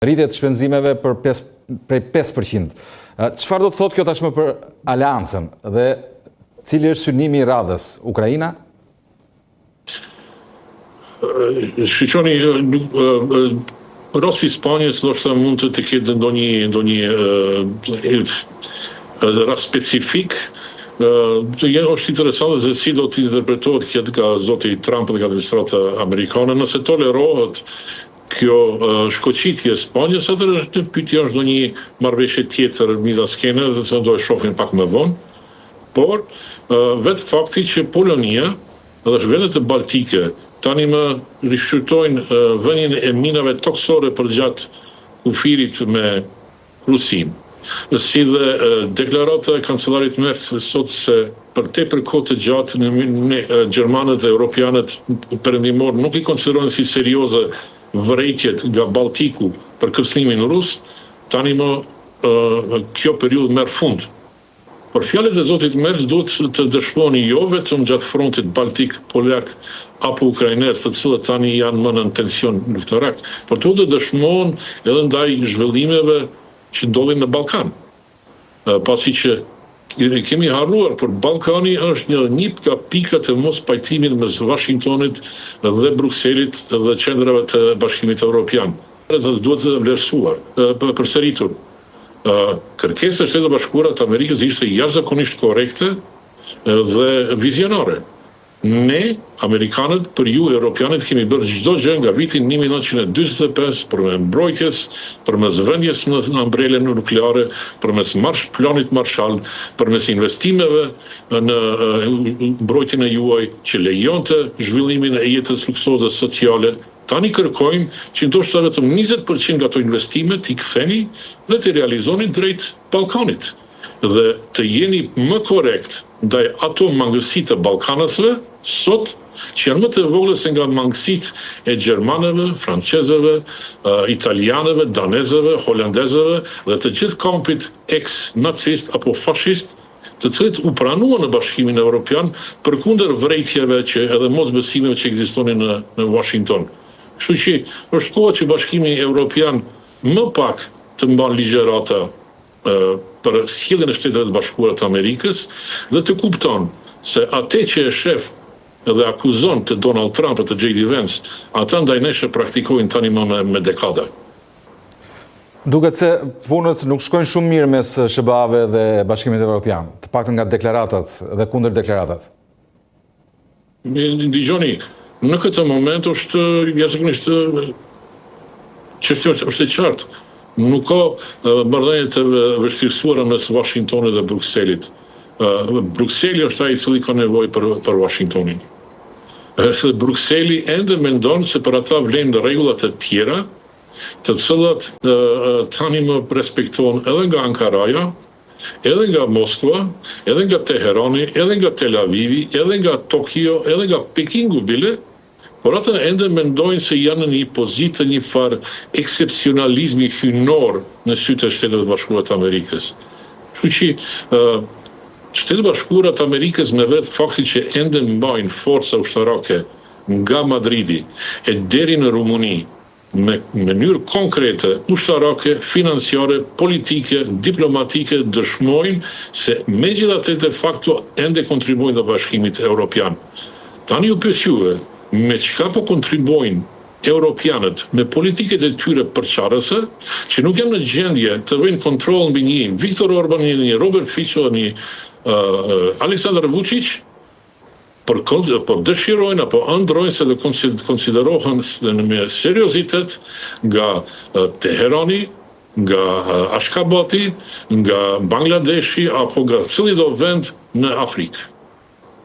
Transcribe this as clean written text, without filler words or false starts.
Rritje të shpenzimeve prej 5%. Çfarë do të thotë kjo tashmë për aleancën dhe cili është synimi i radhës? Ukraina? Shqiqoni, rasti i Spanjës ndoshta mund të ketë ndonjë rast specifik. Është interesante se si do të interpretohet kjo nga zoti Trump dhe nga administrata amerikane, nëse tolerohet kjo shkoqitje e Spanjës, atëherë është pyetja është ndonjë marrëveshje tjetër midis kene, dhe se do e shohim pak më vonë. Por vetë fakti që Polonia dhe vendet e baltike tani më rishqyrtojnë vënien e minave toksore përgjatë kufirit me Rusinë. Si dhe deklarata e kancelarit Merkel sot se për tepër kohë të gjatë ne gjermanët dhe europianët perëndimor nuk i konsiderojnë si serioze vërejtjet nga Baltiku për kërcënimin rus, tani më kjo periudhë merr fund. Por fjalët e zotit Merz duhet të dëshmoni jo vetëm gjatë frontit baltik, polak apo ukraines, të cilët tani janë më në tension luftarak, por të dëshmon edhe ndaj zhvillimeve që ndodhin në Ballkan. Pasi që kemi harruar, por Ballkani është një nga pikat e mos pajtimit mes Washingtonit dhe Brukselit dhe qendrave të Bashkimit Evropian. Dhe duhet të vlerësuar, përsëritur. Kërkesa e Shtetit Bashkuar të Amerikës ishte jashtëzakonisht korrekte dhe vizionare. Ne, Amerikanët, për ju, Europianët, kemi bërë çdo gjë nga vitin 1945 përmes mbrojtjes, përmes vendjes në ambrelen nukleare, përmes planit Marshall, përmes investimeve në mbrojtjen e juaj që lejonte zhvillimin e jetës luksoze sociale. Tani kërkojmë që ndoshta vetëm 20% nga ato investime t'i ktheni dhe t'i realizoni drejt Ballkanit dhe të jeni më korrekt ndaj ato mangësitë të Ballkanësve sot që janë më të vogla se nga mangësitë e gjermanëve, francezëve, italianëve, danezëve, holandezëve dhe të gjithë kampit ex-nacist apo fashist, të cilët u pranuan në Bashkimin Evropian përkundër vërejtjeve edhe mosbesimeve që ekzistonin në Washington. Kështu që është koha që Bashkimi Evropian më pak të mban ligjërata për sjelljen e Shteteve të Bashkuara të Amerikës dhe të kupton se atë që e shef dhe akuzon të Donald Trump dhe të J.D. Vance, ata ndaj nesh e praktikojnë tani më me dekada. Duket se punët nuk shkojnë shumë mirë mes SBA-ve dhe Bashkimit Evropian, të paktën nga deklaratat dhe kundër deklaratat. Dëgjoni, në këtë moment është jashtëzakonisht çështja është e qartë. Nuk ka marrëdhënie të vështirësuara mes Washingtonit dhe Brukselit. Brukseli është ai i cili ka nevojë për Washingtonin. Brukseli ende mendon se për ata vlen rregulla të tjera, të cilat tani më respektohen edhe nga Ankaraja, edhe nga Moskva, edhe nga Teherani, edhe nga Tel Avivi, edhe nga Tokyo, edhe nga Pekingu bile, por ata ende mendojnë se janë në një pozitë një farë eksepsionalizmi hynor në sytë e Shteteve të Bashkuara të Amerikës. Kështu që Shtetet Bashkuara të Amerikës me vetë fakti që ende mbajnë forca ushtarake nga Madridi e deri në Rumuni me mënyrë konkrete, ushtarake, financiare, politike, diplomatike, dëshmojnë se megjithatë de facto ende kontribuojnë në Bashkimit Evropian. Tani ju pyes juve, me çka po kontribuojnë Europianët me politiket e tyre përçarëse, që nuk janë në gjendje të vëjnë kontroll mbi një Viktor Orban, një Robert Fico, një Aleksandar Vučić, por dëshirojnë apo ëndrojnë se dhe konsiderohen me seriozitet nga Teherani, nga Ashkabati, nga Bangladeshi apo nga cili do vend në Afrikë.